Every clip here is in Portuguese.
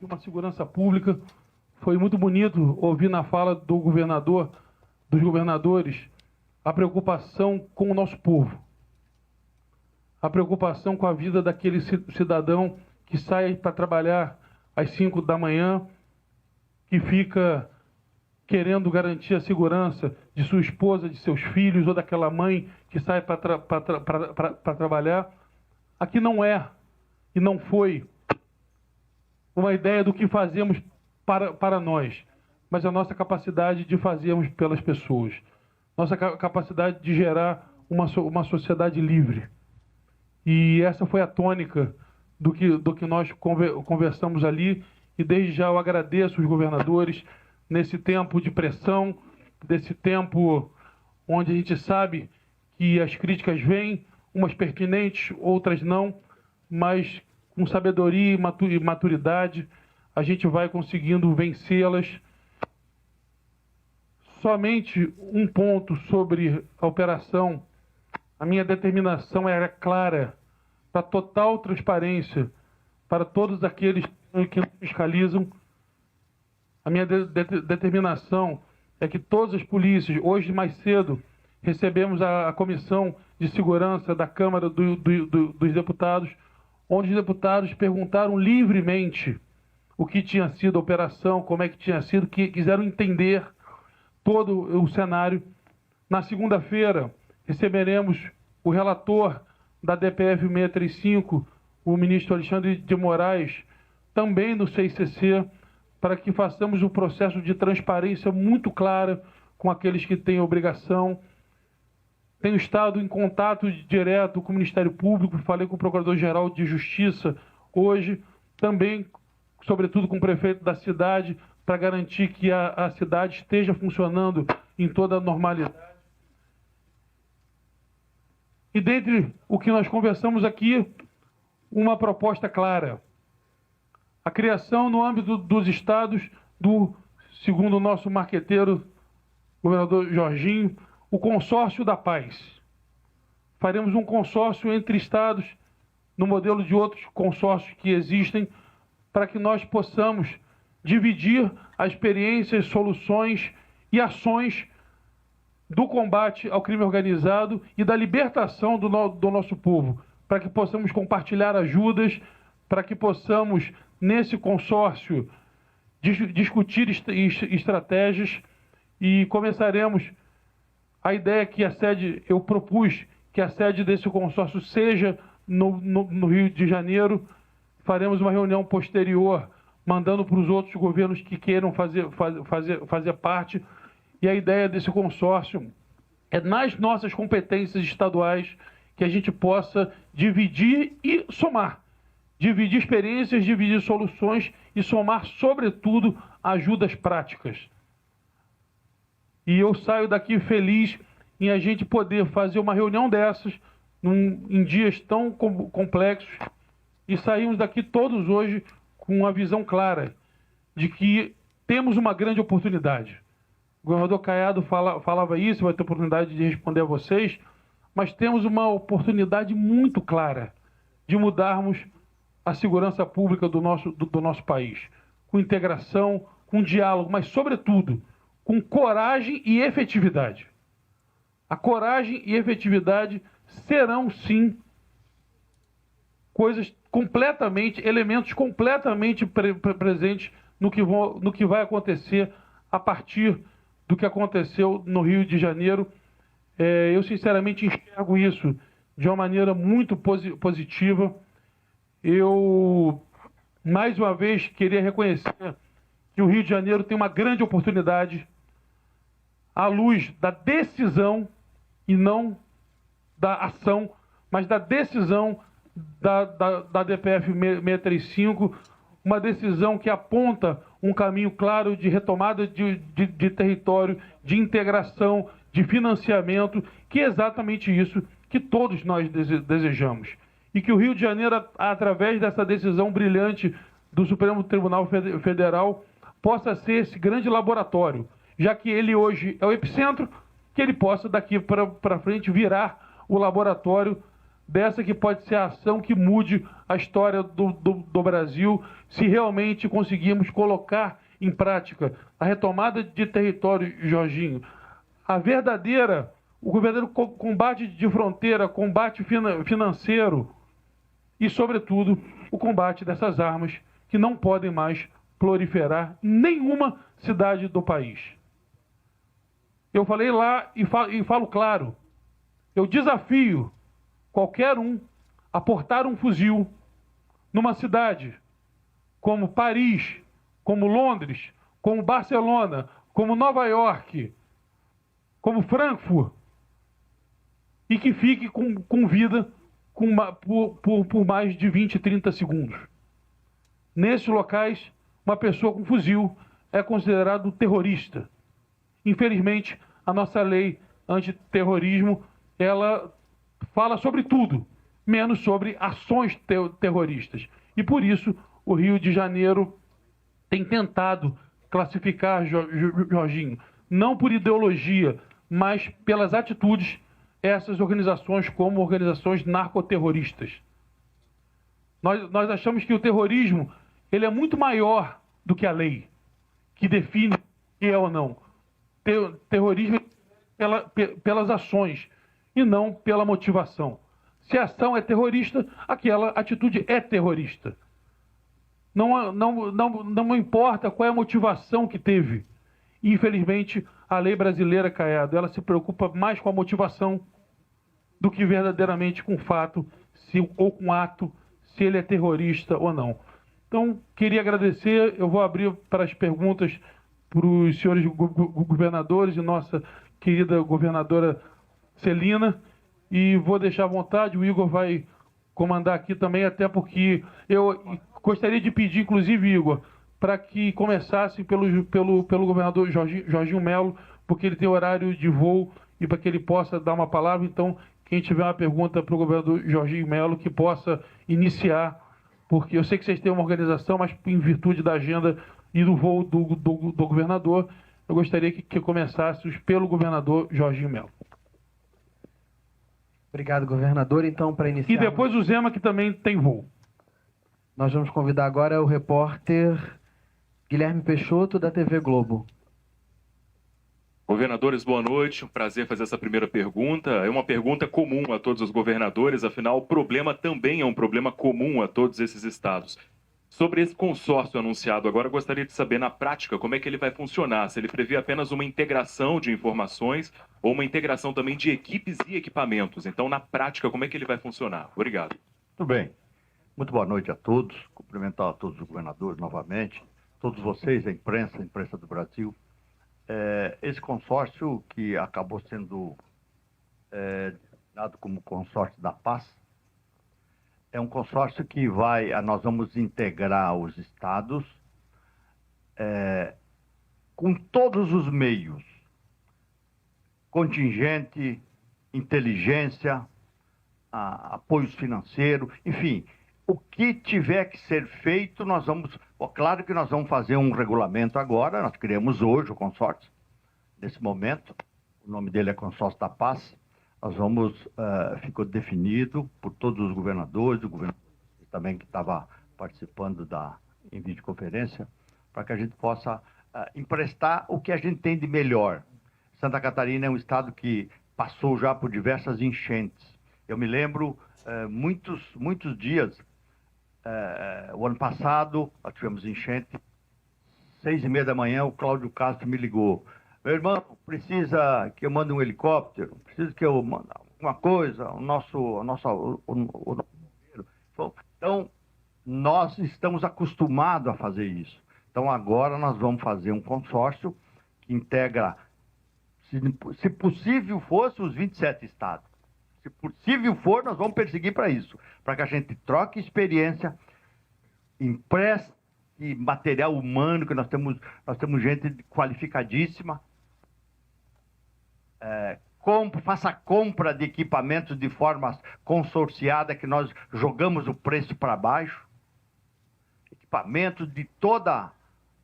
de uma segurança pública. Foi muito bonito ouvir na fala do governador, dos governadores, a preocupação com o nosso povo, a preocupação com a vida daquele cidadão que sai para trabalhar às 5 da manhã, que fica querendo garantir a segurança de sua esposa, de seus filhos, ou daquela mãe que sai para trabalhar. Aqui não é e não foi uma ideia do que fazemos para nós, mas a nossa capacidade de fazermos pelas pessoas, nossa capacidade de gerar uma sociedade livre. E essa foi a tônica do que nós conversamos ali, e desde já eu agradeço os governadores nesse tempo de pressão, desse tempo onde a gente sabe que as críticas vêm, umas pertinentes, outras não, mas com sabedoria e maturidade a gente vai conseguindo vencê-las. Somente um ponto sobre a operação: a minha determinação era clara, para total transparência para todos aqueles que fiscalizam. A minha determinação é que todas as polícias, hoje mais cedo, recebemos a Comissão de Segurança da Câmara dos Deputados, onde os deputados perguntaram livremente o que tinha sido a operação, como é que tinha sido, que quiseram entender todo o cenário. Na segunda-feira, receberemos o relator da DPF 635, o ministro Alexandre de Moraes, também do CICC, para que façamos um processo de transparência muito clara com aqueles que têm obrigação. Tenho estado em contato direto com o Ministério Público, falei com o Procurador-Geral de Justiça hoje, também, sobretudo, com o prefeito da cidade, para garantir que a cidade esteja funcionando em toda a normalidade. E dentre o que nós conversamos aqui, uma proposta clara: a criação no âmbito dos estados segundo o nosso marqueteiro, governador Jorginho, o consórcio da paz. Faremos um consórcio entre estados, no modelo de outros consórcios que existem, para que nós possamos dividir as experiências, soluções e ações do combate ao crime organizado e da libertação do nosso povo, para que possamos compartilhar ajudas, para que possamos, nesse consórcio, discutir estratégias, e começaremos. A ideia que eu propus que a sede desse consórcio seja no Rio de Janeiro. Faremos uma reunião posterior, mandando para os outros governos que queiram fazer parte. E a ideia desse consórcio é, nas nossas competências estaduais, que a gente possa dividir e somar. Dividir experiências, dividir soluções e somar, sobretudo, ajudas práticas. E eu saio daqui feliz em a gente poder fazer uma reunião dessas, em dias tão complexos, e saímos daqui todos hoje com uma visão clara de que temos uma grande oportunidade. O governador Caiado falava isso, vai ter oportunidade de responder a vocês, mas temos uma oportunidade muito clara de mudarmos a segurança pública do nosso país, com integração, com diálogo, mas, sobretudo, com coragem e efetividade. A coragem e efetividade serão, sim, elementos completamente presentes no que vai acontecer a partir do que aconteceu no Rio de Janeiro. Eu, sinceramente, enxergo isso de uma maneira muito positiva. Eu, mais uma vez, queria reconhecer que o Rio de Janeiro tem uma grande oportunidade, à luz da decisão, e não da ação, mas da decisão da DPF 635, uma decisão que aponta um caminho claro de retomada de território, de integração, de financiamento, que é exatamente isso que todos nós desejamos. E que o Rio de Janeiro, através dessa decisão brilhante do Supremo Tribunal Federal, possa ser esse grande laboratório, já que ele hoje é o epicentro, que ele possa daqui para frente virar o laboratório dessa que pode ser a ação que mude a história do Brasil se realmente conseguirmos colocar em prática a retomada de território, Jorginho. O verdadeiro combate de fronteira, combate financeiro e, sobretudo, o combate dessas armas que não podem mais proliferar em nenhuma cidade do país. Eu falei lá e falo claro, eu desafio qualquer um a portar um fuzil numa cidade como Paris, como Londres, como Barcelona, como Nova York, como Frankfurt, e que fique com vida por mais de 20, 30 segundos. Nesses locais, uma pessoa com fuzil é considerado terrorista. Infelizmente, a nossa lei antiterrorismo, ela fala sobre tudo, menos sobre ações terroristas. E por isso, o Rio de Janeiro tem tentado classificar, Jorginho, não por ideologia, mas pelas atitudes, essas organizações como organizações narcoterroristas. Nós achamos que o terrorismo ele é muito maior do que a lei, que define o que é ou não. Terrorismo é pelas ações e não pela motivação. Se a ação é terrorista, aquela atitude é terrorista. Não importa qual é a motivação que teve. Infelizmente, a lei brasileira, Caiado, ela se preocupa mais com a motivação do que verdadeiramente com o fato ou com o ato, se ele é terrorista ou não. Então, queria agradecer. Eu vou abrir para as perguntas para os senhores governadores e nossa querida governadora Celina. E vou deixar à vontade, o Igor vai comandar aqui também, até porque eu gostaria de pedir, inclusive, Igor, para que começasse pelo governador Jorginho Melo, porque ele tem horário de voo e para que ele possa dar uma palavra. Então, quem tiver uma pergunta para o governador Jorginho Melo, que possa iniciar, porque eu sei que vocês têm uma organização, mas em virtude da agenda e do voo do governador, eu gostaria que começássemos pelo governador Jorginho Melo. Obrigado, governador. Então, para iniciar... E depois o Zema, que também tem voo. Nós vamos convidar agora o repórter Guilherme Peixoto, da TV Globo. Governadores, boa noite. Um prazer fazer essa primeira pergunta. É uma pergunta comum a todos os governadores, afinal, o problema também é um problema comum a todos esses estados. Sobre esse consórcio anunciado agora, eu gostaria de saber, na prática, como é que ele vai funcionar. Se ele prevê apenas uma integração de informações ou uma integração também de equipes e equipamentos. Então, na prática, como é que ele vai funcionar? Obrigado. Tudo bem. Muito boa noite a todos. Cumprimentar a todos os governadores novamente. Todos vocês, a imprensa do Brasil. Esse consórcio que acabou sendo dado como consórcio da paz, é um consórcio que nós vamos integrar os estados com todos os meios, contingente, inteligência, apoios financeiros, enfim, o que tiver que ser feito, nós vamos... Claro que nós vamos fazer um regulamento agora, nós criamos hoje o consórcio, nesse momento, o nome dele é Consórcio da Paz. Nós vamos, ficou definido por todos os governadores, o governador também que estava participando em videoconferência, para que a gente possa emprestar o que a gente tem de melhor. Santa Catarina é um estado que passou já por diversas enchentes. Eu me lembro, muitos dias, o ano passado, nós tivemos enchente, 6h30 da manhã, o Cláudio Castro me ligou. Meu irmão, precisa que eu mande um helicóptero? Precisa que eu mande alguma coisa? Então, nós estamos acostumados a fazer isso. Então, agora nós vamos fazer um consórcio que integra, se possível fosse, os 27 estados. Se possível for, nós vamos perseguir para isso. Para que a gente troque experiência, empreste material humano, que nós temos gente qualificadíssima, faça a compra de equipamentos de forma consorciada, que nós jogamos o preço para baixo, equipamentos de toda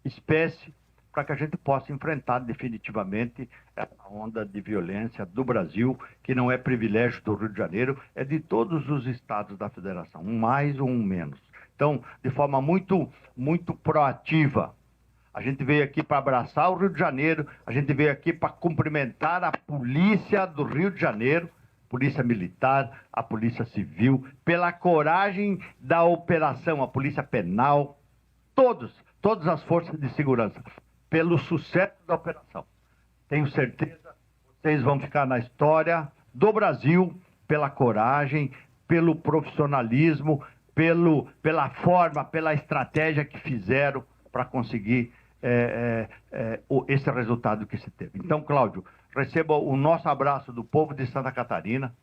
espécie, para que a gente possa enfrentar definitivamente essa onda de violência do Brasil, que não é privilégio do Rio de Janeiro, é de todos os estados da federação, um mais ou um menos. Então, de forma muito proativa, a gente veio aqui para abraçar o Rio de Janeiro, a gente veio aqui para cumprimentar a polícia do Rio de Janeiro, Polícia Militar, a Polícia Civil, pela coragem da operação, a Polícia Penal, todas as forças de segurança, pelo sucesso da operação. Tenho certeza, vocês vão ficar na história do Brasil pela coragem, pelo profissionalismo, pela forma, pela estratégia que fizeram para conseguir esse resultado que se teve. Então, Cláudio, receba o nosso abraço do povo de Santa Catarina.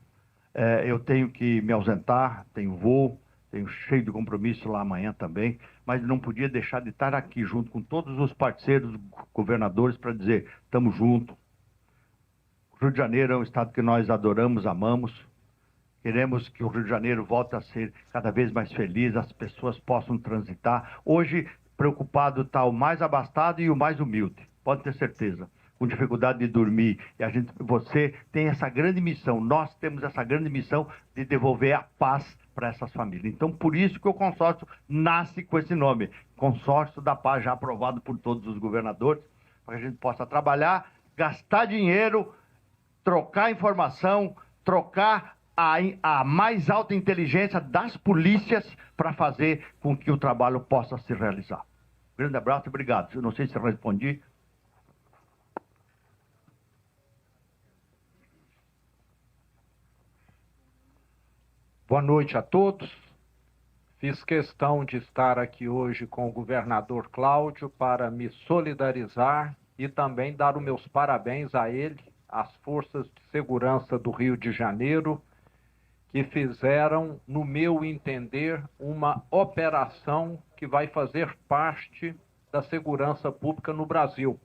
Eu tenho que me ausentar, tenho voo, tenho cheio de compromisso lá amanhã também, mas não podia deixar de estar aqui junto com todos os parceiros, governadores, para dizer, estamos juntos. O Rio de Janeiro é um estado que nós adoramos, amamos. Queremos que o Rio de Janeiro volte a ser cada vez mais feliz, as pessoas possam transitar. Hoje, preocupado está o mais abastado e o mais humilde, pode ter certeza. Com dificuldade de dormir. E você tem essa grande missão, nós temos essa grande missão de devolver a paz para essas famílias. Então, por isso que o consórcio nasce com esse nome, Consórcio da Paz, já aprovado por todos os governadores, para que a gente possa trabalhar, gastar dinheiro, trocar informação, trocar a mais alta inteligência das polícias para fazer com que o trabalho possa se realizar. Grande abraço e obrigado. Eu não sei se eu respondi. Boa noite a todos. Fiz questão de estar aqui hoje com o governador Cláudio para me solidarizar e também dar os meus parabéns a ele, às forças de segurança do Rio de Janeiro, que fizeram, no meu entender, uma operação que vai fazer parte da segurança pública no Brasil.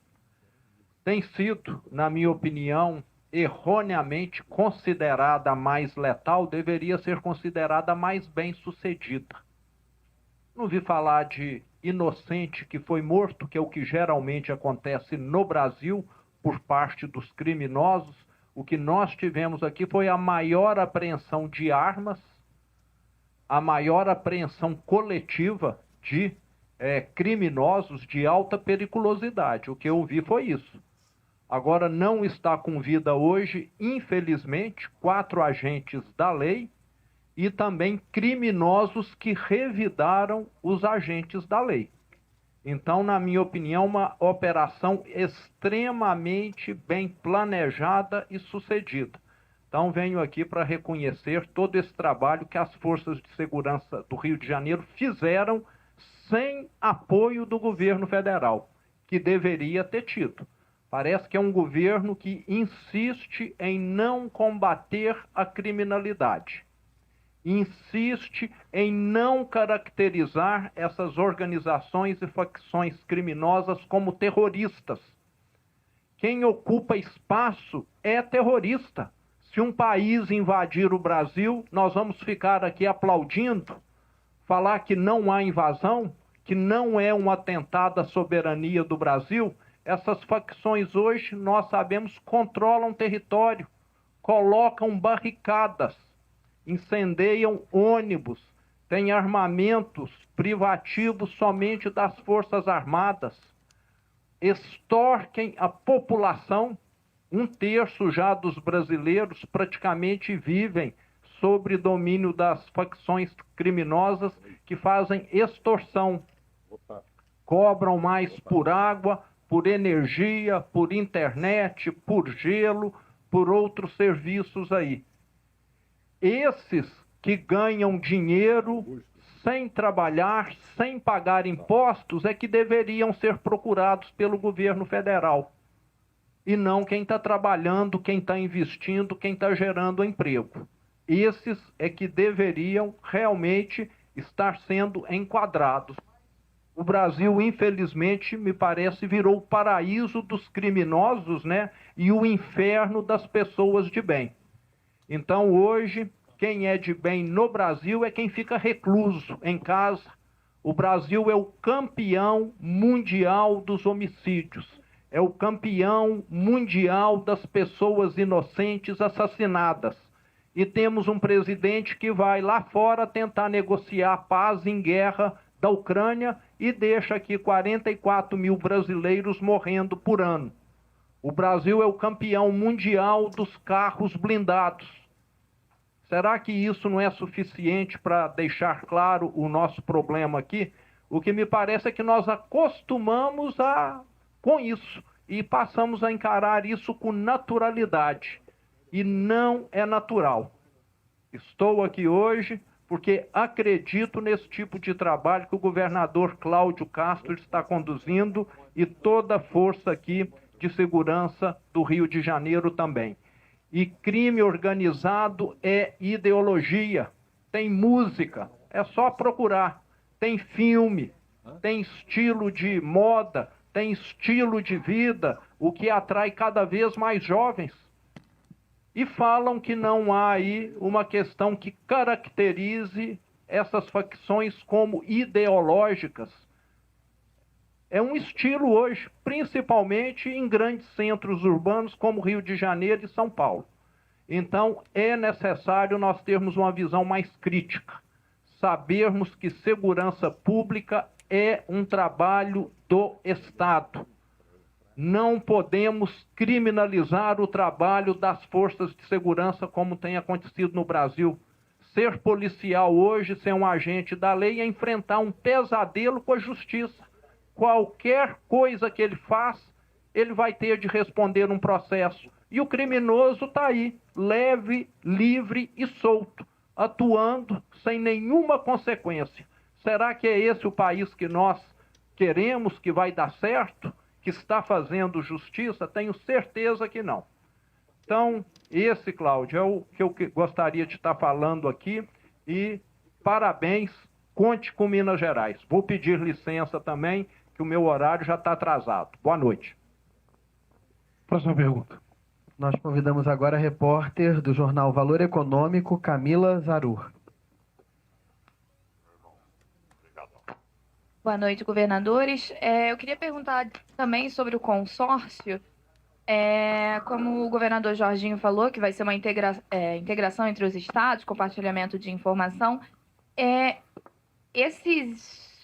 Tem sido, na minha opinião, erroneamente considerada a mais letal, deveria ser considerada a mais bem-sucedida. Não vi falar de inocente que foi morto, que é o que geralmente acontece no Brasil por parte dos criminosos. O que nós tivemos aqui foi a maior apreensão de armas, a maior apreensão coletiva de criminosos de alta periculosidade. O que eu vi foi isso. Agora não está com vida hoje, infelizmente, 4 agentes da lei e também criminosos que revidaram os agentes da lei. Então, na minha opinião, uma operação extremamente bem planejada e sucedida. Então, venho aqui para reconhecer todo esse trabalho que as forças de segurança do Rio de Janeiro fizeram sem apoio do governo federal, que deveria ter tido. Parece que é um governo que insiste em não combater a criminalidade. Insiste em não caracterizar essas organizações e facções criminosas como terroristas. Quem ocupa espaço é terrorista. Se um país invadir o Brasil, nós vamos ficar aqui aplaudindo, falar que não há invasão, que não é um atentado à soberania do Brasil. Essas facções hoje, nós sabemos, controlam território, colocam barricadas, incendeiam ônibus, têm armamentos privativos somente das Forças Armadas, extorquem a população. 1/3 já dos brasileiros praticamente vivem sob domínio das facções criminosas que fazem extorsão. Cobram mais por água, por energia, por internet, por gelo, por outros serviços aí. Esses que ganham dinheiro sem trabalhar, sem pagar impostos, é que deveriam ser procurados pelo governo federal. E não quem está trabalhando, quem está investindo, quem está gerando emprego. Esses é que deveriam realmente estar sendo enquadrados. O Brasil, infelizmente, me parece, virou o paraíso dos criminosos, né? E o inferno das pessoas de bem. Então, hoje, quem é de bem no Brasil é quem fica recluso em casa, O Brasil é o campeão mundial dos homicídios. É o campeão mundial das pessoas inocentes assassinadas. E temos um presidente que vai lá fora tentar negociar paz em guerra da Ucrânia e deixa aqui 44 mil brasileiros morrendo por ano. O Brasil é o campeão mundial dos carros blindados. Será que isso não é suficiente para deixar claro o nosso problema aqui? O que me parece é que nós acostumamos com isso e passamos a encarar isso com naturalidade. E não é natural. Estou aqui hoje porque acredito nesse tipo de trabalho que o governador Cláudio Castro está conduzindo e toda a força aqui de segurança do Rio de Janeiro também. E crime organizado é ideologia, tem música, é só procurar, tem filme, tem estilo de moda, tem estilo de vida, o que atrai cada vez mais jovens. E falam que não há aí uma questão que caracterize essas facções como ideológicas. É um estilo hoje, principalmente em grandes centros urbanos como Rio de Janeiro e São Paulo. Então, é necessário nós termos uma visão mais crítica, sabermos que segurança pública é um trabalho do Estado. Não podemos criminalizar o trabalho das forças de segurança como tem acontecido no Brasil. Ser policial hoje, ser um agente da lei, é enfrentar um pesadelo com a justiça. Qualquer coisa que ele faz, ele vai ter de responder um processo. E o criminoso está aí, leve, livre e solto, atuando sem nenhuma consequência. Será que é esse o país que nós queremos que vai dar certo? Que está fazendo justiça? Tenho certeza que não. Então, esse, Cláudio, é o que eu gostaria de estar falando aqui. E parabéns, conte com Minas Gerais. Vou pedir licença também, que o meu horário já está atrasado. Boa noite. Próxima pergunta. Nós convidamos agora a repórter do jornal Valor Econômico, Camila Zarur. Boa noite, governadores. Eu queria perguntar também sobre o consórcio. Como o governador Jorginho falou, que vai ser uma integração entre os estados, compartilhamento de informação. Esses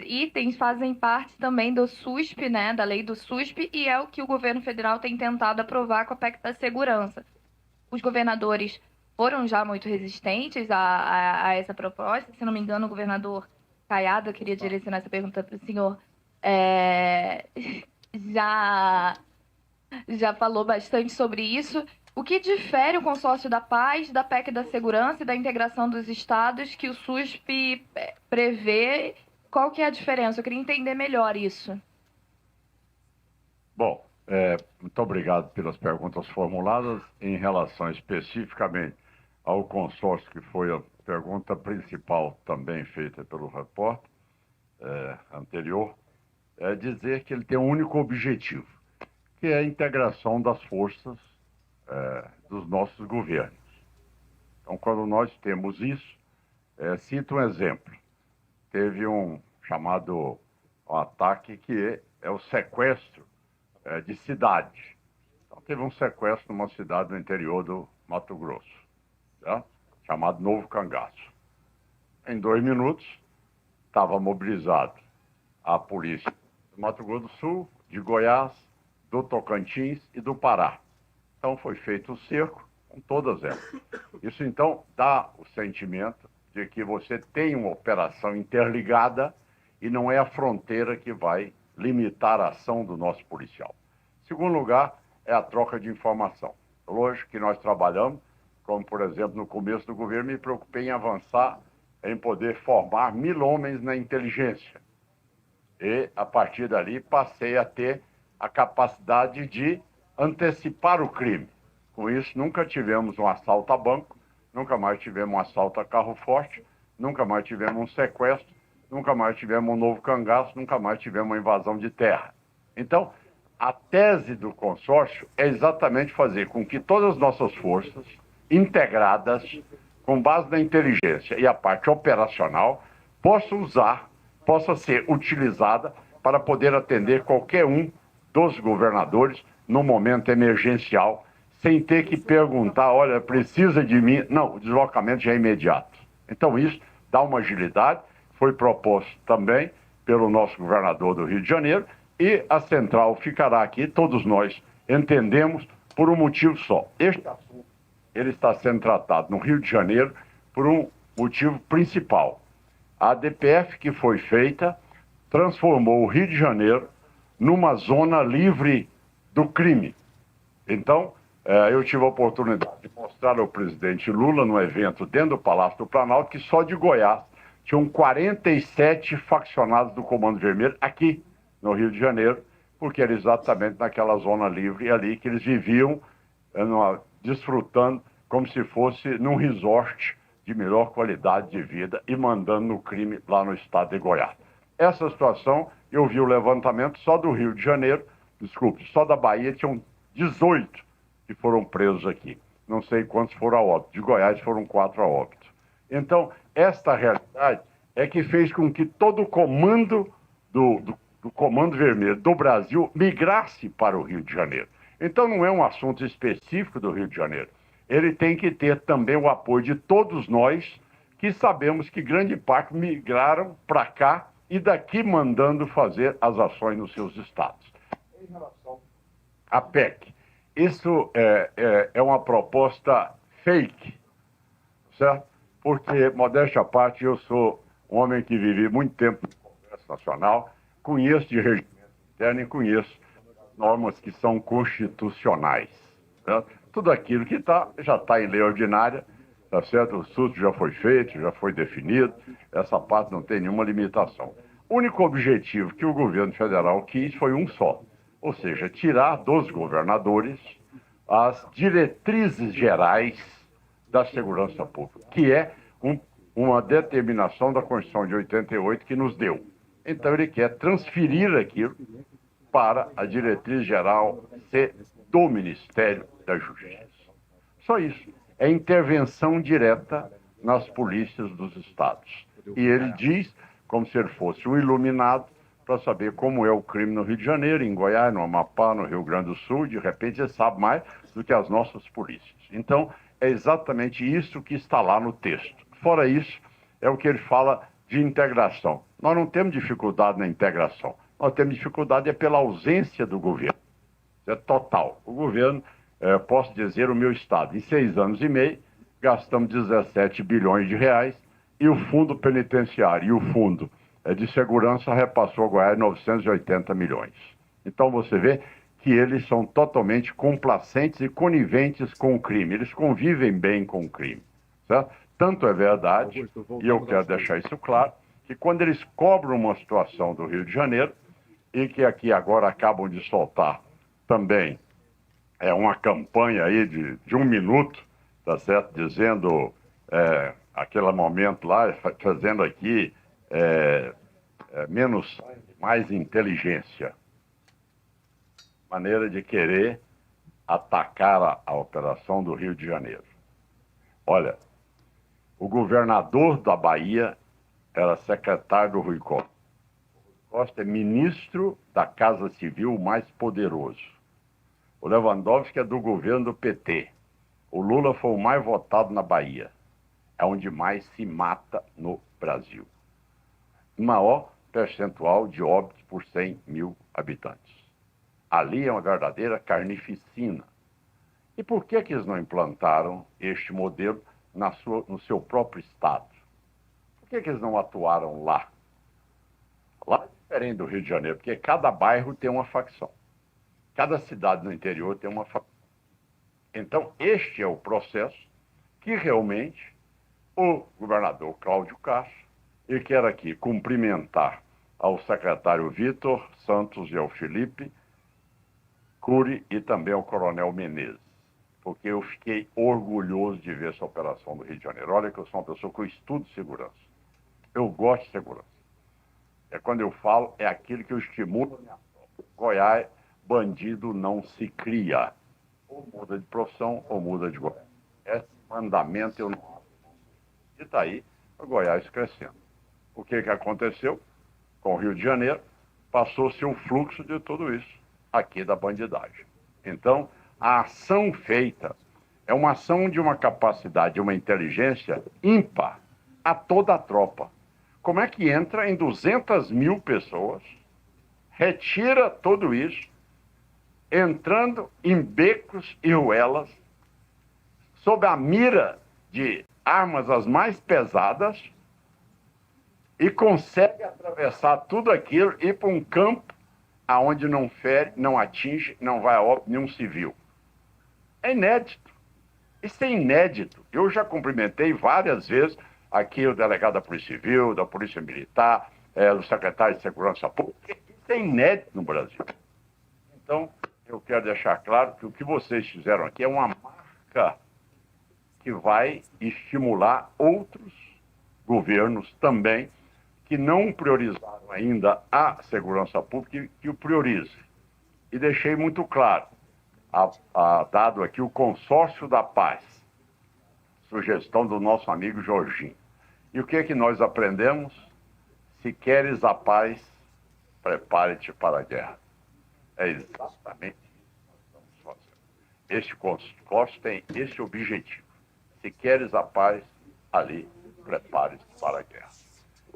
itens fazem parte também do SUSP, né, da lei do SUSP, e é o que o governo federal tem tentado aprovar com a PEC da segurança. Os governadores foram já muito resistentes a essa proposta. Se não me engano, o governador Caiado, eu queria direcionar essa pergunta para o senhor, já falou bastante sobre isso. O que difere o consórcio da paz, da PEC da segurança e da integração dos estados que o SUSP prevê? Qual que é a diferença? Eu queria entender melhor isso. Bom, muito obrigado pelas perguntas formuladas. Em relação especificamente ao consórcio, que foi a pergunta principal também feita pelo repórter anterior, é dizer que ele tem um único objetivo, que é a integração das forças dos nossos governos. Então, quando nós temos isso, cito um exemplo. Teve um chamado ataque que é o sequestro de cidade. Então, teve um sequestro numa cidade do interior do Mato Grosso, tá? Chamado Novo Cangaço. Em 2 minutos, estava mobilizado a polícia do Mato Grosso do Sul, de Goiás, do Tocantins e do Pará. Então foi feito o cerco com todas elas. Isso então dá o sentimento de que você tem uma operação interligada e não é a fronteira que vai limitar a ação do nosso policial. Segundo lugar, é a troca de informação. Lógico que nós trabalhamos, como por exemplo no começo do governo, me preocupei em avançar, em poder formar 1000 homens na inteligência. E a partir dali passei a ter a capacidade de antecipar o crime. Com isso, nunca tivemos um assalto a banco, nunca mais tivemos um assalto a carro forte, nunca mais tivemos um sequestro, nunca mais tivemos um novo cangaço, nunca mais tivemos uma invasão de terra. Então, a tese do consórcio é exatamente fazer com que todas as nossas forças integradas, com base na inteligência e a parte operacional, possa ser utilizada para poder atender qualquer um dos governadores no momento emergencial, sem ter que perguntar, olha, precisa de mim? Não, o deslocamento já é imediato. Então isso dá uma agilidade, foi proposto também pelo nosso governador do Rio de Janeiro, e a central ficará aqui, todos nós entendemos, por um motivo só. Este assunto ele está sendo tratado no Rio de Janeiro por um motivo principal. A DPF que foi feita transformou o Rio de Janeiro numa zona livre do crime. Então, eu tive a oportunidade de mostrar ao presidente Lula, no evento dentro do Palácio do Planalto, que só de Goiás tinham 47 faccionados do Comando Vermelho aqui no Rio de Janeiro, porque era exatamente naquela zona livre ali que eles viviam desfrutando como se fosse num resort de melhor qualidade de vida e mandando no crime lá no estado de Goiás. Essa situação, eu vi o levantamento só do Rio de Janeiro, só da Bahia tinham 18 que foram presos aqui. Não sei quantos foram a óbito. De Goiás foram 4 a óbito. Então, esta realidade é que fez com que todo o comando do Comando Vermelho do Brasil migrasse para o Rio de Janeiro. Então, não é um assunto específico do Rio de Janeiro. Ele tem que ter também o apoio de todos nós, que sabemos que grande parte migraram para cá e daqui mandando fazer as ações nos seus estados. Em relação à PEC, isso é uma proposta fake, certo? Porque, modéstia à parte, eu sou um homem que vivi muito tempo no Congresso Nacional, conheço de regimento interno e conheço normas que são constitucionais, certo? Tudo aquilo que já está em lei ordinária, tá certo? O SUS já foi feito, já foi definido, essa parte não tem nenhuma limitação. O único objetivo que o governo federal quis foi um só, ou seja, tirar dos governadores as diretrizes gerais da segurança pública, que é uma determinação da Constituição de 88 que nos deu. Então ele quer transferir aquilo para a diretriz geral ser do Ministério da Justiça. Só isso. É intervenção direta nas polícias dos estados. E ele diz, como se ele fosse um iluminado, para saber como é o crime no Rio de Janeiro, em Goiás, no Amapá, no Rio Grande do Sul. De repente ele sabe mais do que as nossas polícias. Então, é exatamente isso que está lá no texto. Fora isso, é o que ele fala de integração. Nós não temos dificuldade na integração. Nós temos dificuldade pela ausência do governo. É total. O governo, posso dizer, o meu estado, em 6 anos e meio, gastamos 17 bilhões de reais e o fundo penitenciário e o fundo de segurança repassou a Goiás 980 milhões. Então você vê que eles são totalmente complacentes e coniventes com o crime. Eles convivem bem com o crime, certo? Tanto é verdade, e eu quero deixar isso claro, que quando eles cobram uma situação do Rio de Janeiro, e que aqui agora acabam de soltar também uma campanha aí de 1 minuto, tá certo? Dizendo aquele momento lá, fazendo aqui menos, mais inteligência. Maneira de querer atacar a operação do Rio de Janeiro. Olha, o governador da Bahia era secretário do Rui Costa. O Rui Costa é ministro da Casa Civil mais poderoso. O Lewandowski é do governo do PT. O Lula foi o mais votado na Bahia. É onde mais se mata no Brasil. O maior percentual de óbitos por 100 mil habitantes. Ali é uma verdadeira carnificina. E por que eles não implantaram este modelo no seu próprio estado? Por que eles não atuaram lá? Lá é diferente do Rio de Janeiro, porque cada bairro tem uma facção. Cada cidade no interior tem uma facção. Então, este é o processo que realmente o governador Cláudio Castro, e quero aqui cumprimentar ao secretário Vitor Santos e ao Felipe Cury e também ao coronel Menezes, porque eu fiquei orgulhoso de ver essa operação do Rio de Janeiro. Olha que eu sou uma pessoa que eu estudo segurança. Eu gosto de segurança. Quando eu falo, é aquilo que eu estimulo. Goiás, bandido não se cria. Ou muda de profissão, ou muda de governo. Esse mandamento eu não... E está aí o Goiás crescendo. O que aconteceu? Com o Rio de Janeiro, passou-se o fluxo de tudo isso, aqui da bandidagem. Então, a ação feita é uma ação de uma capacidade, de uma inteligência ímpar a toda a tropa. Como é que entra em 200 mil pessoas, retira tudo isso, entrando em becos e ruelas, sob a mira de armas as mais pesadas, e consegue atravessar tudo aquilo e ir para um campo aonde não fere, não atinge, não vai a óbito nenhum civil. É inédito. Isso é inédito. Eu já cumprimentei várias vezes aqui o delegado da Polícia Civil, da Polícia Militar, o secretário de Segurança Pública. Isso é inédito no Brasil. Então, eu quero deixar claro que o que vocês fizeram aqui é uma marca que vai estimular outros governos também que não priorizaram ainda a segurança pública que o priorize. E deixei muito claro, dado aqui o consórcio da paz, sugestão do nosso amigo Jorginho. E o que é que nós aprendemos? Se queres a paz, prepare-te para a guerra. É exatamente isso que nós estamos fazendo. Este consórcio tem esse objetivo. Se queres a paz, ali, prepare-te para a guerra.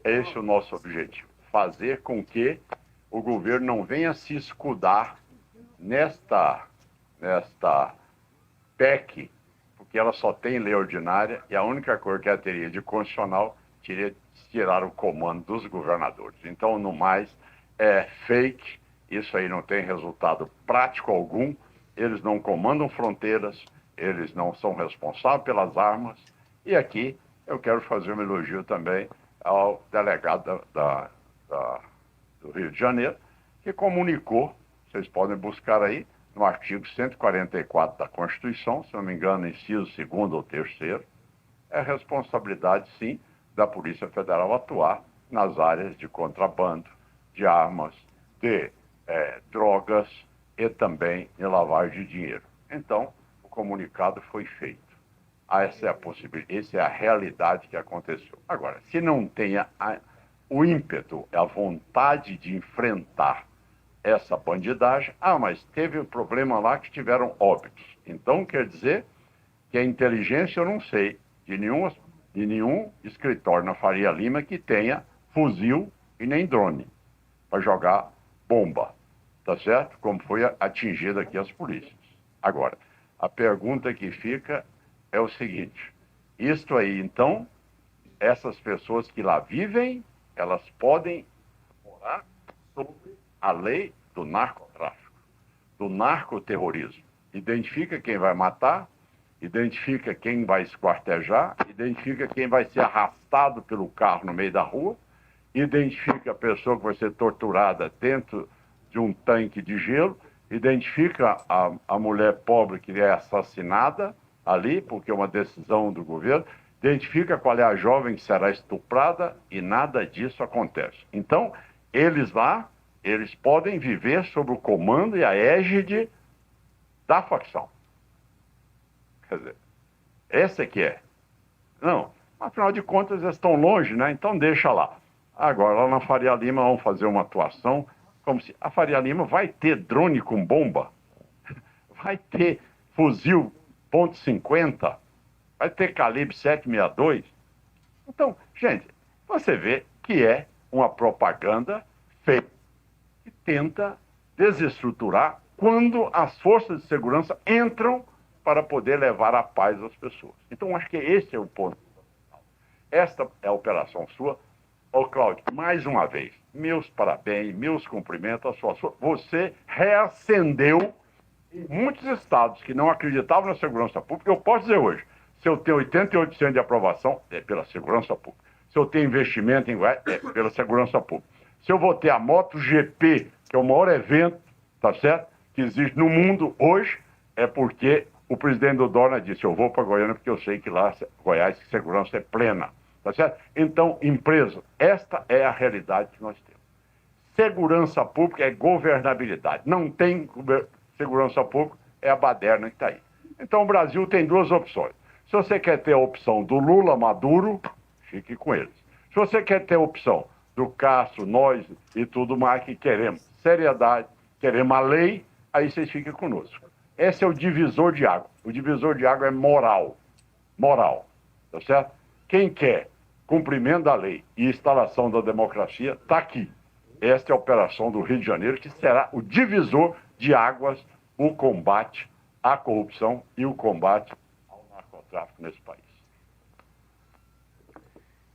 Esse é o nosso objetivo. Fazer com que o governo não venha se escudar nesta PEC, porque ela só tem lei ordinária e a única coisa que ela teria de constitucional seria tirar o comando dos governadores. Então, no mais, é fake, isso aí não tem resultado prático algum, eles não comandam fronteiras, eles não são responsáveis pelas armas, e aqui eu quero fazer um elogio também ao delegado do Rio de Janeiro, que comunicou, vocês podem buscar aí, no artigo 144 da Constituição, se não me engano, inciso 2º ou 3º, é responsabilidade, sim, da Polícia Federal atuar nas áreas de contrabando, de armas, de drogas e também de lavagem de dinheiro. Então, o comunicado foi feito. Essa é a possibilidade, essa é a realidade que aconteceu. Agora, se não tem o ímpeto, a vontade de enfrentar essa bandidagem, mas teve um problema lá que tiveram óbitos. Então, quer dizer que a inteligência, eu não sei, de nenhum escritório na Faria Lima que tenha fuzil e nem drone para jogar bomba, tá certo? Como foi atingida aqui as polícias. Agora, a pergunta que fica é o seguinte, isto aí, então, essas pessoas que lá vivem, elas podem morar sobre a lei do narcotráfico, do narcoterrorismo. Identifica quem vai matar, identifica quem vai esquartejar, identifica quem vai ser arrastado pelo carro no meio da rua, identifica a pessoa que vai ser torturada dentro de um tanque de gelo, identifica a mulher pobre que é assassinada ali, porque é uma decisão do governo, identifica qual é a jovem que será estuprada e nada disso acontece. Então, eles lá, eles podem viver sob o comando e a égide da facção. Quer dizer, essa que é. Não, afinal de contas eles estão longe, né? Então deixa lá. Agora, lá na Faria Lima, vamos fazer uma atuação como se a Faria Lima vai ter drone com bomba, vai ter fuzil .50, vai ter calibre 762. Então, gente, você vê que é uma propaganda feita que tenta desestruturar quando as forças de segurança entram para poder levar a paz às pessoas. Então, acho que esse é o ponto. Esta é a operação sua. Ô, Cláudio, mais uma vez, meus parabéns, meus cumprimentos, você reacendeu em muitos estados que não acreditavam na segurança pública. Eu posso dizer hoje, se eu tenho 88% de aprovação, é pela segurança pública. Se eu tenho investimento em Goiás, é pela segurança pública. Se eu vou ter a MotoGP, que é o maior evento, tá certo, que existe no mundo hoje, é porque o presidente do Dorna disse, eu vou para Goiânia porque eu sei que lá, Goiás, segurança é plena. Tá certo? Então, empresa, esta é a realidade que nós temos. Segurança pública é governabilidade. Não tem segurança pública, é a baderna que está aí. Então, o Brasil tem duas opções. Se você quer ter a opção do Lula Maduro, fique com eles. Se você quer ter opção do Castro, nós e tudo mais que queremos seriedade, queremos a lei, aí vocês fiquem conosco. Esse é o divisor de água. O divisor de água é moral. Moral. Tá certo? Quem quer cumprimento da lei e instalação da democracia, está aqui. Esta é a operação do Rio de Janeiro, que será o divisor de águas, o combate à corrupção e o combate ao narcotráfico nesse país.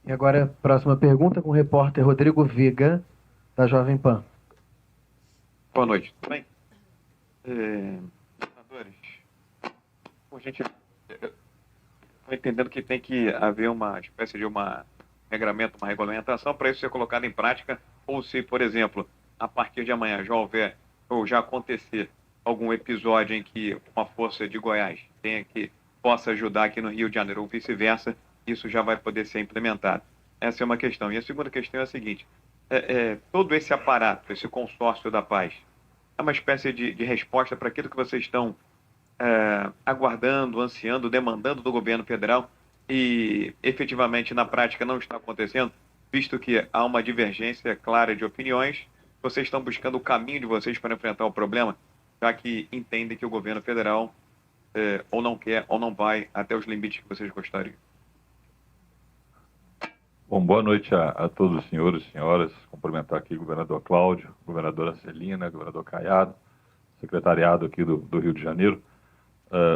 E agora, próxima pergunta com o repórter Rodrigo Viga, da Jovem Pan. Boa noite, tudo bem? Senadores, por gentileza, estou entendendo que tem que haver uma espécie de regramento, uma regulamentação para isso ser colocado em prática, ou se, por exemplo, a partir de amanhã já houver, ou já acontecer algum episódio em que uma força de Goiás possa ajudar aqui no Rio de Janeiro, ou vice-versa, isso já vai poder ser implementado. Essa é uma questão. E a segunda questão é a seguinte, todo esse aparato, esse consórcio da paz, é uma espécie de resposta para aquilo que vocês estão aguardando, ansiando, demandando do governo federal e efetivamente na prática não está acontecendo, visto que há uma divergência clara de opiniões, vocês estão buscando o caminho de vocês para enfrentar o problema, já que entendem que o governo federal ou não quer ou não vai até os limites que vocês gostariam. Bom, boa noite a todos os senhores e senhoras. Cumprimentar aqui o governador Cláudio, governadora Celina, governador Caiado, secretariado aqui do Rio de Janeiro.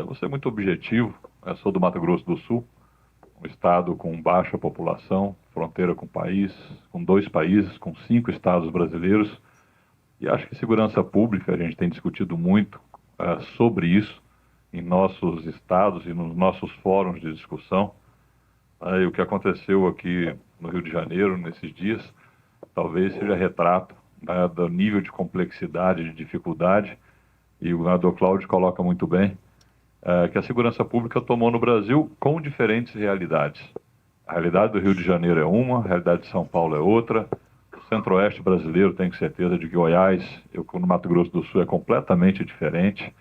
Vou ser muito objetivo. Eu sou do Mato Grosso do Sul, um estado com baixa população, fronteira com com 2 países, com 5 estados brasileiros. E acho que segurança pública, a gente tem discutido muito sobre isso em nossos estados e nos nossos fóruns de discussão. O que aconteceu aqui no Rio de Janeiro nesses dias talvez seja retrato do nível de complexidade, de dificuldade, e o governador Cláudio coloca muito bem que a segurança pública tomou no Brasil com diferentes realidades. A realidade do Rio de Janeiro é uma, a realidade de São Paulo é outra, o centro-oeste brasileiro, tenho certeza de que Goiás, no Mato Grosso do Sul, é completamente diferente,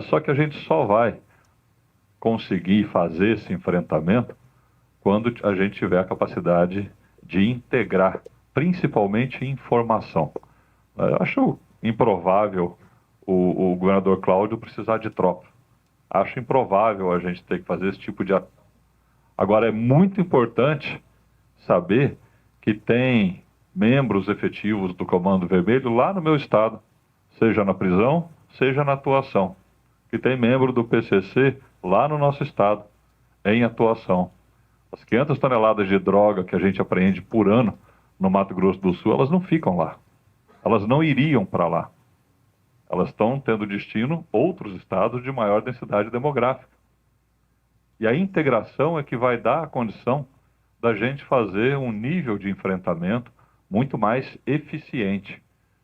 só que a gente só vai conseguir fazer esse enfrentamento quando a gente tiver a capacidade de integrar, principalmente informação. Eu acho improvável o governador Cláudio precisar de tropa. Acho improvável a gente ter que fazer esse tipo de... Agora, é muito importante saber que tem membros efetivos do Comando Vermelho lá no meu estado, seja na prisão, seja na atuação. Que tem membro do PCC lá no nosso estado, em atuação. As 500 toneladas de droga que a gente apreende por ano no Mato Grosso do Sul, elas não ficam lá. Elas não iriam para lá. Elas estão tendo destino outros estados de maior densidade demográfica. E a integração é que vai dar a condição da gente fazer um nível de enfrentamento muito mais eficiente.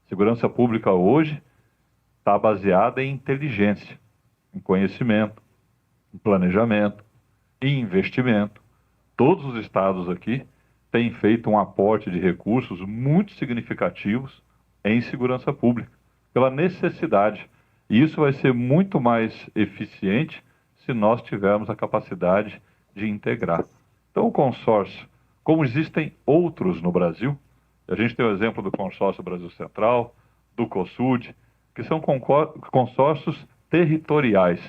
Segurança pública hoje está baseada em inteligência, em conhecimento, em planejamento, em investimento. Todos os estados aqui têm feito um aporte de recursos muito significativos em segurança pública, pela necessidade. E isso vai ser muito mais eficiente se nós tivermos a capacidade de integrar. Então, o consórcio, como existem outros no Brasil, a gente tem o exemplo do Consórcio Brasil Central, do COSUD, que são consórcios territoriais,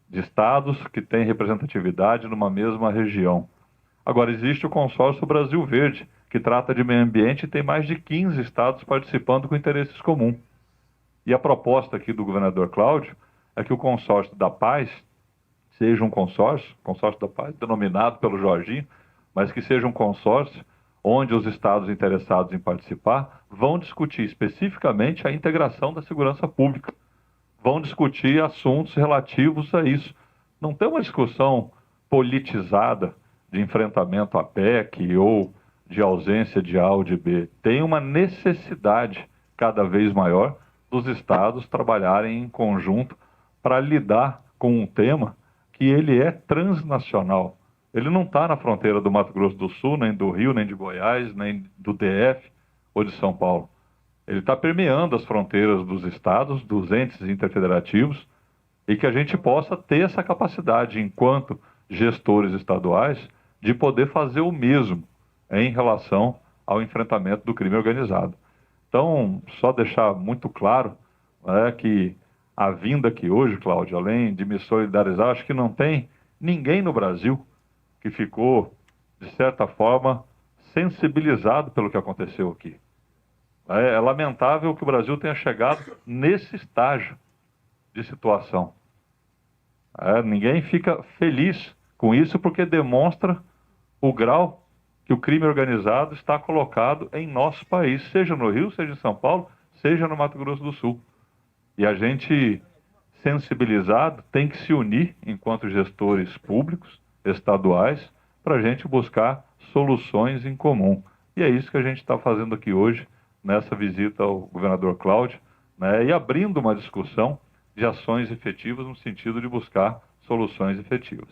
de estados que têm representatividade numa mesma região. Agora, existe o Consórcio Brasil Verde, que trata de meio ambiente e tem mais de 15 estados participando com interesses comuns. E a proposta aqui do governador Cláudio é que o Consórcio da Paz seja um consórcio da paz, denominado pelo Jorginho, mas que seja um consórcio onde os estados interessados em participar vão discutir especificamente a integração da segurança pública, vão discutir assuntos relativos a isso. Não tem uma discussão politizada de enfrentamento à PEC ou de ausência de A ou de B. Tem uma necessidade cada vez maior dos estados trabalharem em conjunto para lidar com um tema que ele é transnacional. Ele não está na fronteira do Mato Grosso do Sul, nem do Rio, nem de Goiás, nem do DF ou de São Paulo. Ele está permeando as fronteiras dos estados, dos entes interfederativos, e que a gente possa ter essa capacidade, enquanto gestores estaduais, de poder fazer o mesmo em relação ao enfrentamento do crime organizado. Então, só deixar muito claro que a vinda aqui hoje, Cláudio, além de me solidarizar, acho que não tem ninguém no Brasil que ficou, de certa forma, sensibilizado pelo que aconteceu aqui. É lamentável que o Brasil tenha chegado nesse estágio de situação. Ninguém fica feliz com isso porque demonstra o grau que o crime organizado está colocado em nosso país, seja no Rio, seja em São Paulo, seja no Mato Grosso do Sul. E a gente, sensibilizado, tem que se unir enquanto gestores públicos, estaduais, para a gente buscar soluções em comum. E é isso que a gente está fazendo aqui hoje, nessa visita ao governador Cláudio, né, e abrindo uma discussão de ações efetivas no sentido de buscar soluções efetivas.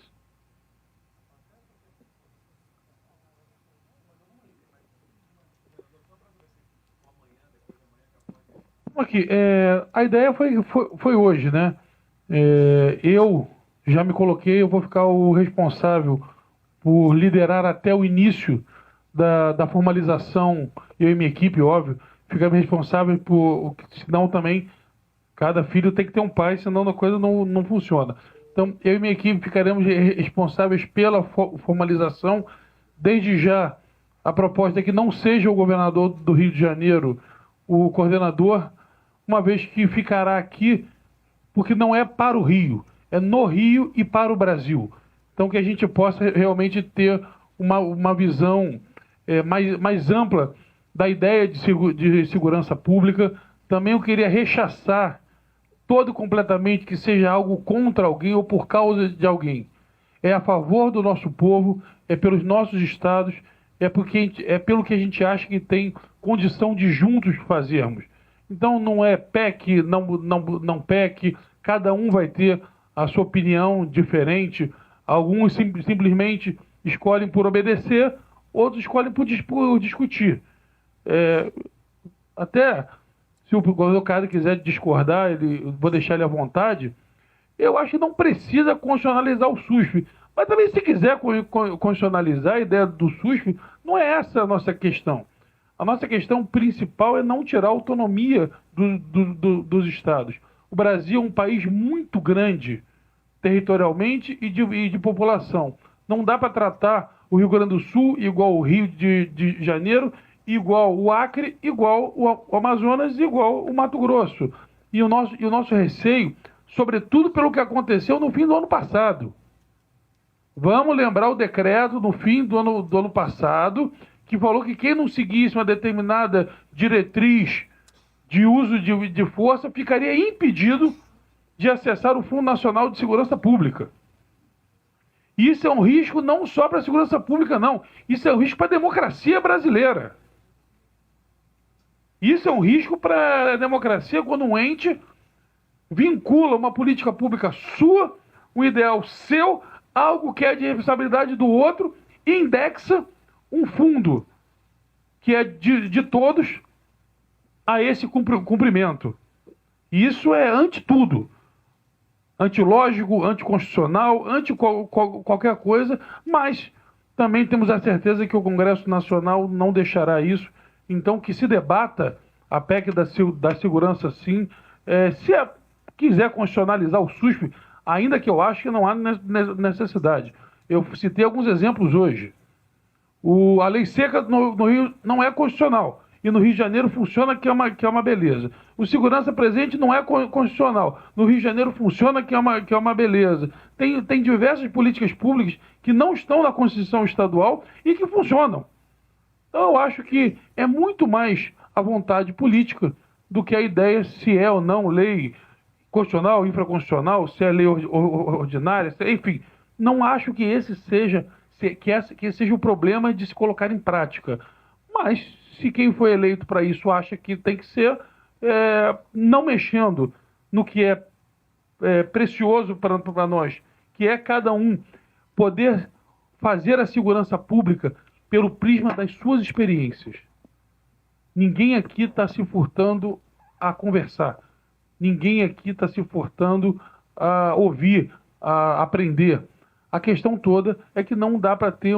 Aqui, a ideia foi hoje, né? Eu já me coloquei, eu vou ficar o responsável por liderar até o início da formalização, eu e minha equipe, óbvio, ficar responsável por, senão também cada filho tem que ter um pai, senão a coisa não funciona. Então, eu e minha equipe ficaremos responsáveis pela formalização. Desde já, a proposta é que não seja o governador do Rio de Janeiro o coordenador, uma vez que ficará aqui, porque não é para o Rio, é no Rio e para o Brasil. Então, que a gente possa realmente ter uma visão mais ampla da ideia de segurança pública. Também eu queria rechaçar completamente que seja algo contra alguém ou por causa de alguém. É a favor do nosso povo, é pelos nossos estados, é pelo que a gente acha que tem condição de juntos fazermos. Então não é PEC, não PEC, cada um vai ter a sua opinião diferente. Alguns simplesmente escolhem por obedecer, outros escolhem por discutir. Até se o governador quiser discordar, vou deixar ele à vontade. Eu acho que não precisa constitucionalizar o SUSP. Mas também, se quiser constitucionalizar a ideia do SUSP, não é essa a nossa questão. A nossa questão principal é não tirar a autonomia dos estados. O Brasil é um país muito grande, territorialmente e de população. Não dá para tratar o Rio Grande do Sul igual o Rio de Janeiro, igual o Acre, igual o Amazonas, igual o Mato Grosso. E o nosso receio, sobretudo pelo que aconteceu no fim do ano passado. Vamos lembrar o decreto no fim do ano passado, que falou que quem não seguisse uma determinada diretriz de uso de força ficaria impedido de acessar o Fundo Nacional de Segurança Pública. Isso é um risco não só para a segurança pública, não. Isso é um risco para a democracia brasileira. Isso é um risco para a democracia quando um ente vincula uma política pública sua, um ideal seu, algo que é de responsabilidade do outro, e indexa um fundo que é de todos a esse cumprimento. Isso é ante tudo. Antilógico, anticonstitucional, anti qualquer coisa, mas também temos a certeza que o Congresso Nacional não deixará isso. Então, que se debata a PEC da segurança, sim. Se quiser constitucionalizar o SUSP, ainda que eu acho que não há necessidade. Eu citei alguns exemplos hoje. A lei seca no Rio não é constitucional. E no Rio de Janeiro funciona, que é uma beleza. O segurança presente não é constitucional. No Rio de Janeiro funciona, que é uma beleza. Tem diversas políticas públicas que não estão na Constituição Estadual e que funcionam. Então eu acho que é muito mais a vontade política do que a ideia se é ou não lei constitucional, infraconstitucional, se é lei ordinária, enfim. Não acho que esse seja o problema de se colocar em prática. Mas, se quem foi eleito para isso acha que tem que ser, não mexendo no que é precioso para nós, que é cada um poder fazer a segurança pública pelo prisma das suas experiências. Ninguém aqui está se furtando a conversar. Ninguém aqui está se furtando a ouvir, a aprender. A questão toda é que não dá para ter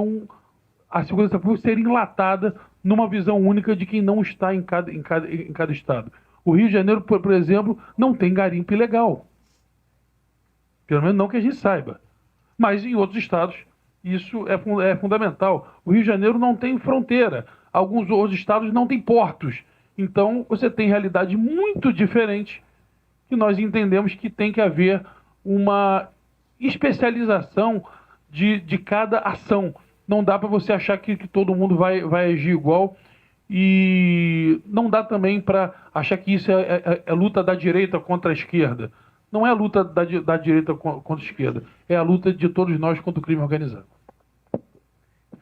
a segurança pública ser enlatada numa visão única de quem não está em cada estado. O Rio de Janeiro, por exemplo, não tem garimpo ilegal. Pelo menos não que a gente saiba. Mas em outros estados isso é fundamental. O Rio de Janeiro não tem fronteira. Alguns outros estados não têm portos. Então você tem realidade muito diferente que nós entendemos que tem que haver uma especialização de cada ação. Não dá para você achar que todo mundo vai agir igual, e não dá também para achar que isso é luta da direita contra a esquerda. Não é a luta da direita contra a esquerda, é a luta de todos nós contra o crime organizado.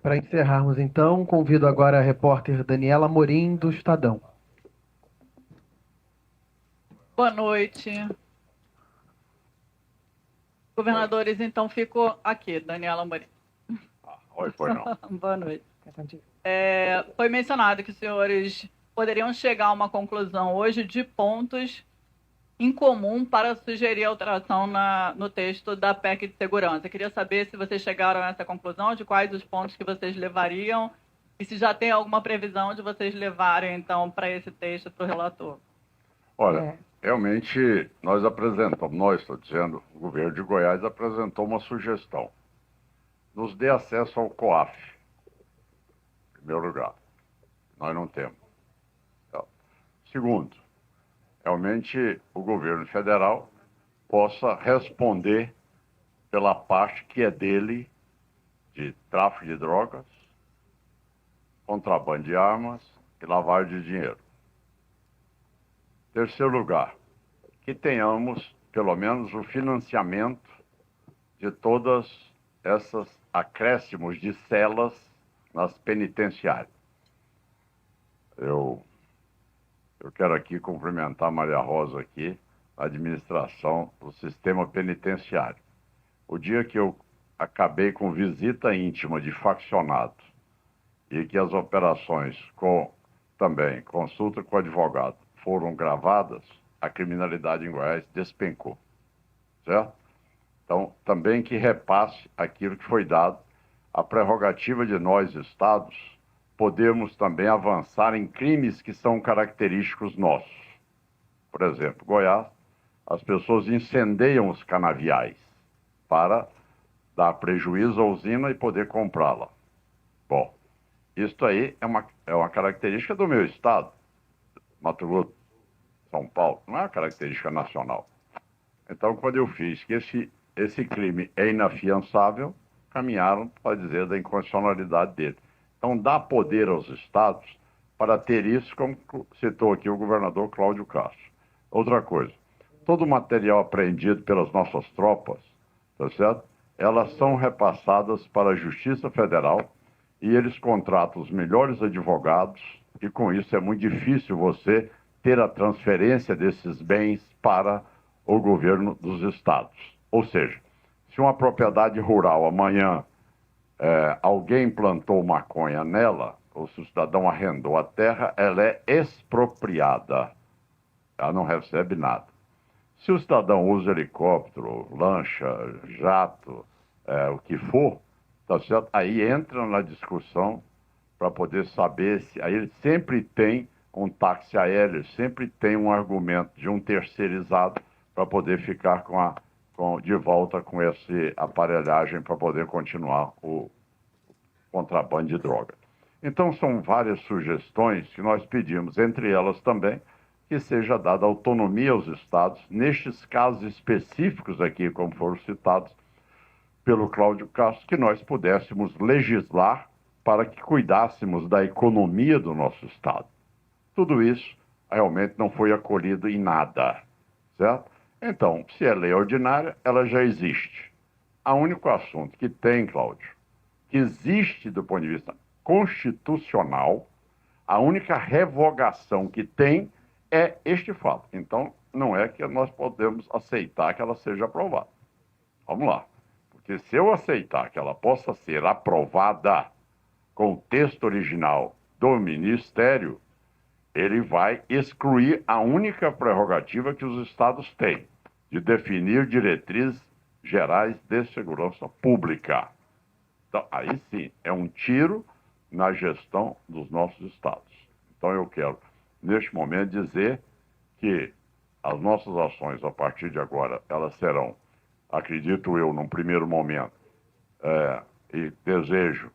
Para encerrarmos, então, convido agora a repórter Daniela Amorim, do Estadão. Boa noite. Governadores, então fico aqui, Daniela Amorim. Oi, foi não. Boa noite. Foi mencionado que os senhores poderiam chegar a uma conclusão hoje de pontos em comum para sugerir alteração no texto da PEC de segurança. Eu queria saber se vocês chegaram a essa conclusão, de quais os pontos que vocês levariam, e se já tem alguma previsão de vocês levarem, então, para esse texto, para o relator. Olha, realmente estou dizendo, o governo de Goiás apresentou uma sugestão. Nos dê acesso ao COAF, em primeiro lugar. Nós não temos. Então, segundo, realmente o governo federal possa responder pela parte que é dele de tráfico de drogas, contrabando de armas e lavagem de dinheiro. Terceiro lugar, que tenhamos pelo menos o financiamento de todas essas acréscimos de celas nas penitenciárias. Eu quero aqui cumprimentar a Maria Rosa aqui, a administração do sistema penitenciário. O dia que eu acabei com visita íntima de faccionado e que as operações também consulta com o advogado foram gravadas, a criminalidade em Goiás despencou, certo? Então, também que repasse aquilo que foi dado, a prerrogativa de nós, estados, podemos também avançar em crimes que são característicos nossos. Por exemplo, Goiás, as pessoas incendeiam os canaviais para dar prejuízo à usina e poder comprá-la. Bom, isso aí é uma característica do meu estado, Mato Grosso, São Paulo, não é uma característica nacional. Então, quando eu fiz que esse crime é inafiançável, caminharam para dizer da inconstitucionalidade dele. Então, dá poder aos estados para ter isso, como citou aqui o governador Cláudio Castro. Outra coisa, todo o material apreendido pelas nossas tropas, tá certo? Elas são repassadas para a Justiça Federal e eles contratam os melhores advogados e com isso é muito difícil você ter a transferência desses bens para o governo dos estados. Ou seja, se uma propriedade rural amanhã alguém plantou maconha nela, ou se o cidadão arrendou a terra, ela é expropriada. Ela não recebe nada. Se o cidadão usa helicóptero, lancha, jato, o que for, tá certo? Aí entra na discussão para poder saber se... Aí ele sempre tem um táxi aéreo, sempre tem um argumento de um terceirizado para poder ficar de volta com essa aparelhagem para poder continuar o contrabando de droga. Então, são várias sugestões que nós pedimos, entre elas também, que seja dada autonomia aos estados, nestes casos específicos aqui, como foram citados pelo Cláudio Castro, que nós pudéssemos legislar para que cuidássemos da economia do nosso estado. Tudo isso realmente não foi acolhido em nada, certo? Então, se é lei ordinária, ela já existe. O único assunto que tem, Cláudio, que existe do ponto de vista constitucional, a única revogação que tem é este fato. Então, não é que nós podemos aceitar que ela seja aprovada. Vamos lá. Porque se eu aceitar que ela possa ser aprovada com o texto original do Ministério, ele vai excluir a única prerrogativa que os estados têm, de definir diretrizes gerais de segurança pública. Então, aí sim, é um tiro na gestão dos nossos estados. Então eu quero, neste momento, dizer que as nossas ações, a partir de agora, elas serão, acredito eu, num primeiro momento, e desejo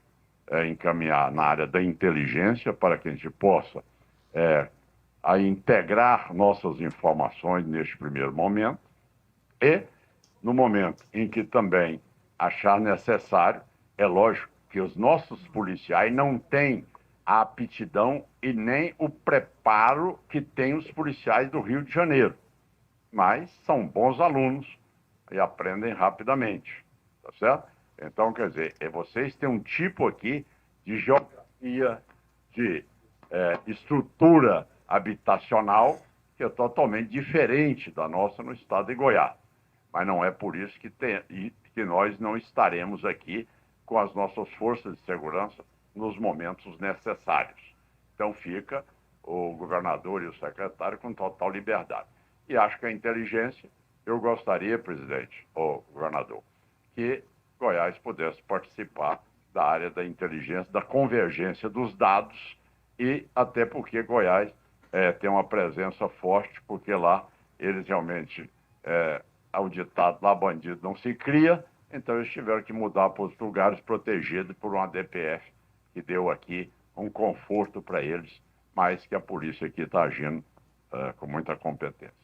encaminhar na área da inteligência para que a gente possa a integrar nossas informações neste primeiro momento e, no momento em que também achar necessário, é lógico que os nossos policiais não têm a aptidão e nem o preparo que têm os policiais do Rio de Janeiro, mas são bons alunos e aprendem rapidamente, tá certo? Então, quer dizer, vocês têm um tipo aqui de geografia, de estrutura habitacional que é totalmente diferente da nossa no estado de Goiás. Mas não é por isso que nós não estaremos aqui com as nossas forças de segurança nos momentos necessários. Então fica o governador e o secretário com total liberdade. E acho que a inteligência, eu gostaria, presidente, ou governador, que Goiás pudesse participar da área da inteligência, da convergência dos dados, e até porque Goiás tem uma presença forte, porque lá eles realmente, ao ditado lá, bandido não se cria, então eles tiveram que mudar para os lugares protegidos por uma DPF, que deu aqui um conforto para eles, mas que a polícia aqui está agindo com muita competência.